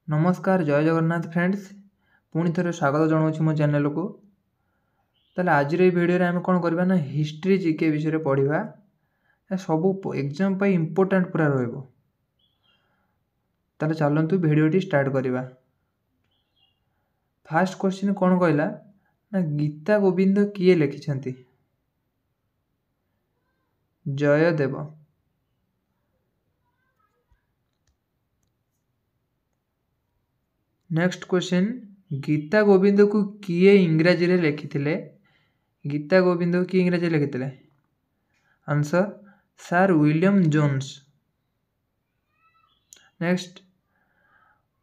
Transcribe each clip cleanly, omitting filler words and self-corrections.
नमस्कार जय जगन्नाथ फ्रेंड्स पुणी थे स्वागत जनाऊँ मो चैनल को। ताले आज भिडियो आम कौन करवा ना हिस्ट्री जीके विषय पढ़ा सब एग्जाम पर इम्पोर्टेंट पूरा रहा। चलतु भिडियोटी स्टार्ट करवा। फास्ट क्वेश्चन कौन कहला ना गीता गोविंद किए लिखिछंती? जयदेव। नेक्स्ट क्वेश्चन गीता गोविंद को किए इंग्राजी रे लिखिथिले? गीता गोविंद को किए इंग्राजी लिखिथिले? Answer sir William Jones. Next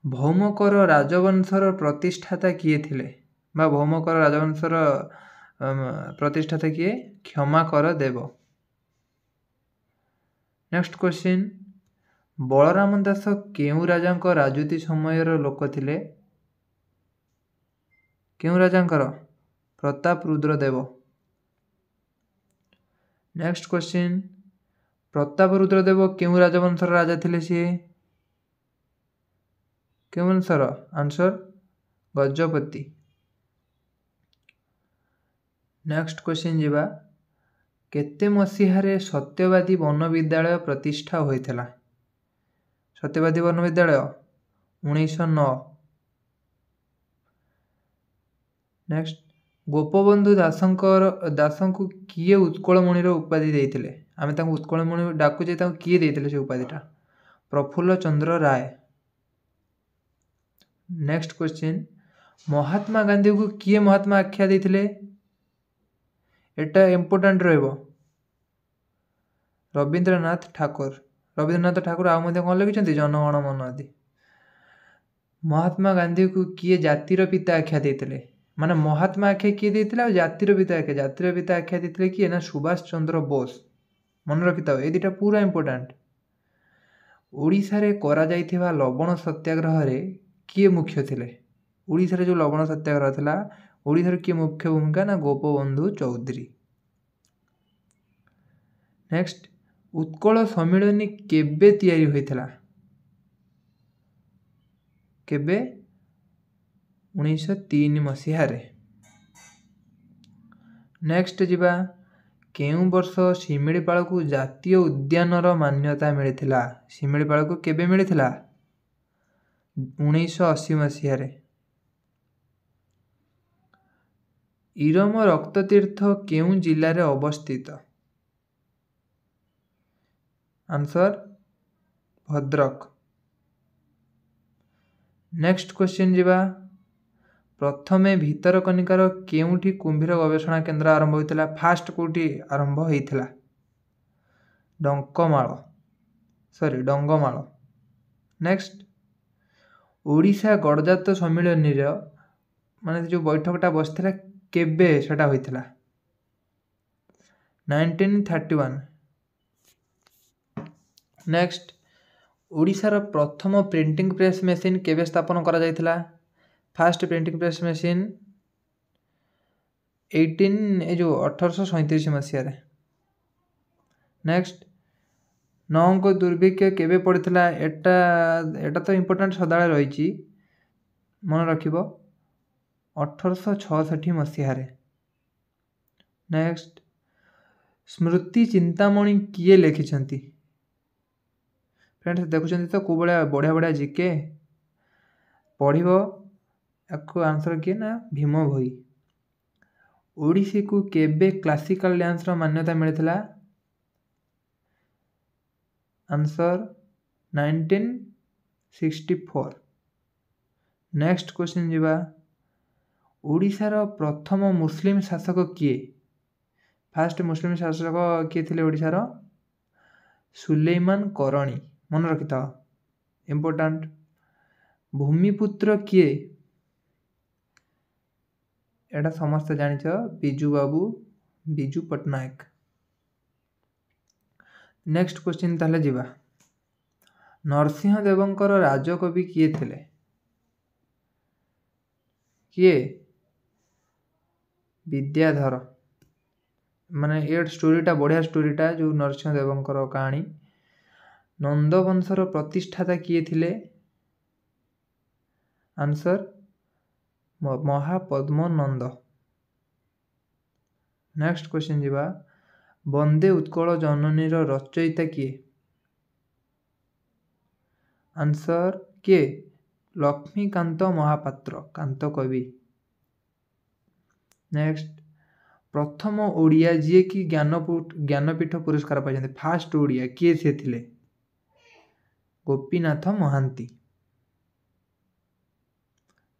Bhaumakara राजवंशर प्रतिष्ठाता किए थिले बा भौमकर राजवंशर प्रतिष्ठाता किए? क्षमाकर देव। नेक्स्ट क्वेश्चन बलराम दास केउ राजा राजूती समय लोक थिले? केउ राजांकर? प्रताप रुद्र देव। नेक्स्ट क्वेश्चन प्रताप रुद्र देव केउ राजवंशर राजा थिले? सी केउ वंशर? आंसर गजपति। नेक्स्ट क्वेश्चन जीवा केते मसीहारे सत्यवादी वन विद्यालय प्रतिष्ठा होइथिला? सत्यवादी वन विद्यालय 1909। नेक्स्ट गोपबंधु दासंको किए उत्कलमणिर उपाधि देइथिले? आमे तांको उत्कलमणि डाकुचे तांको किए देइथिले से उपाधिटा? प्रफुल्ल चंद्र राय। नेक्स्ट क्वेश्चन महात्मा गांधी को किए महात्मा आख्या देइथिले? एटा इम्पोर्टेंट रहइबो। रविंद्रनाथ ठाकुर। रविंद्रनाथ ठाकुर आउ मध्ये कोन लिखिछन्ती? जनगण मन आदि। महात्मा गांधी को किए जातिर पिता आख्या देइथिले? माने महात्मा आख्या किए देइथिले आ जातिर पिता आख्या देइथिले किए ना? सुभाष चंद्र बोस। मन रखिथाओ ए दुटा पूरा इम्पोर्टेंट। ओडिशा रे करा जाइथिबा लवण सत्याग्रह रे किए मुख्य थिले? ओडिशा रे जो लवण सत्याग्रह थिला ओडिशा रे किए मुख्य भूमिका ना? गोपबंधु चौधरी। नेक्स्ट उत्कल सम्मिलनी केबे तैयारी होइथिला? केबे? 1903 मसीहा रे। नेक्स्ट जीवा केउ वर्ष शिमिलीपाल को जातीय उद्यानर मान्यता मिलिथिला? शिमिलीपाल को केबे मिलिथिला? 1980 मसीहा रे। इरम रक्ततीर्थ केउ जिल्ला रे अवस्थित? आंसर भद्रक। नेक्स्ट क्वेश्चन जीवा प्रथमे भितरकनिकार केउठी कुंभीर गवेषणा केन्द्र आरंभ होइतिला? फास्ट कोठी आरंभ होइतिला? डंगमाल। नेक्स्ट ओडिशा गणजात सम्मिलनी रे माने जो बैठकटा बसथिला केबे सेटा होइतिला? 1931। नेक्स्ट ओडिशार प्रथम प्रिंटिंग प्रेस मेसीन केबे स्थापन करा जाइतिला? फास्ट प्रिंटिंग प्रेस मेसीन 1837 मसीहा रे। नेक्स्ट नौंक दुर्भिक्ष केबे पड़िथिला? एटा तो इम्पोर्टेंट सदाळे रहिछि मन रखिबो 1866 मसीहा रे। नेक्स्ट स्मृति चिंतामणि किए लिखिछंती? फ्रेंड्स देखुछंती तो को बढ़िया बढ़िया जीके पढ़िबो याको आंसर किए ना? भीम भोई। ओडिसी को केबे क्लासिकल डांस रो मान्यता मिलिथिला? आंसर 1964। नेक्स्ट क्वेश्चन जीवा ओडिशार प्रथम मुस्लिम शासक किए? फास्ट मुस्लिम शासक किए थिले ओडिशार? सुलेमान करणी। मन रखिथाओ इम्पोर्टेंट। भूमिपुत्र किए? एटा समस्त जानिछ बिजू पट्टनायक। नेक्स्ट क्वेश्चन ताले जीवा नरसिंह देवंकर राजकवि किए थिले? किए? विद्याधर। माने ये स्टोरीटा बढ़िया स्टोरीटा जो नरसिंह देवंकर कहानी। नंदवंशर प्रतिष्ठाता किए थिले? आंसर महापद्मनंद। नेक्स्ट क्वेश्चन जीवा वंदे उत्कल जननीर रचयिता किए? आंसर किए लक्ष्मीकांत महापात्र कांत कवि। नेक्स्ट प्रथम ओडिया जी कि ज्ञानपीठ पुरस्कार पाइछन्ते फास्ट ओडिया किए से थिले? गोपीनाथ महांती।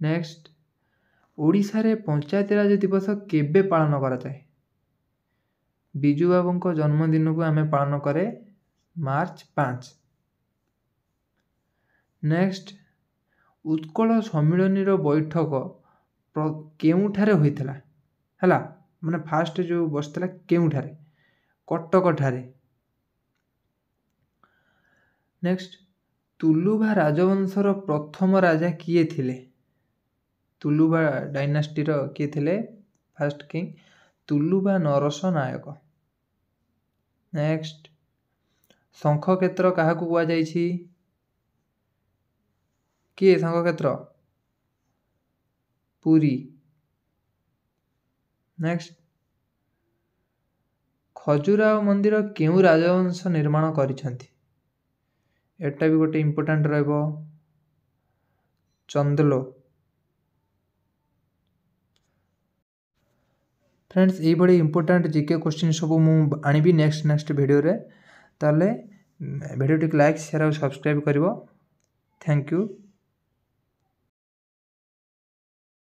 नेक्स्ट ओडिशा रे पंचायतीराज दिवस केबे पालन करा जाए? बिजू बाबू जन्मदिन को आमे पालन करे मार्च 5। नेक्स्ट उत्कल सम्मिलनी बैठक केउठारे होइतला हला माने फास्ट जो बसतला केउठारे? कटक ठारे। नेक्स्ट तुलुभा राजवंशर प्रथम राजा किए थिले? तुलुभा डायनास्टी रो किए थिले फर्स्ट किंग? तुलुभा नरस नायक। नेक्स्ट शंख क्षेत्र क्या कुआ जाइछि? किए शंख क्षेत्र? पुरी। नेक्स्ट खजुराहो मंदिर केउ राजवंश निर्माण करिसंती? एटा भी गोटे इंपोर्टेंट रहबो चंदलो। फ्रेंड्स ये बड़ी इंपोर्टेंट जीके क्वेश्चन सब मु आनिबी नेक्स्ट वीडियो रे ताले वीडियो टिक लाइक शेयर और सब्सक्राइब करिवो। Thank you.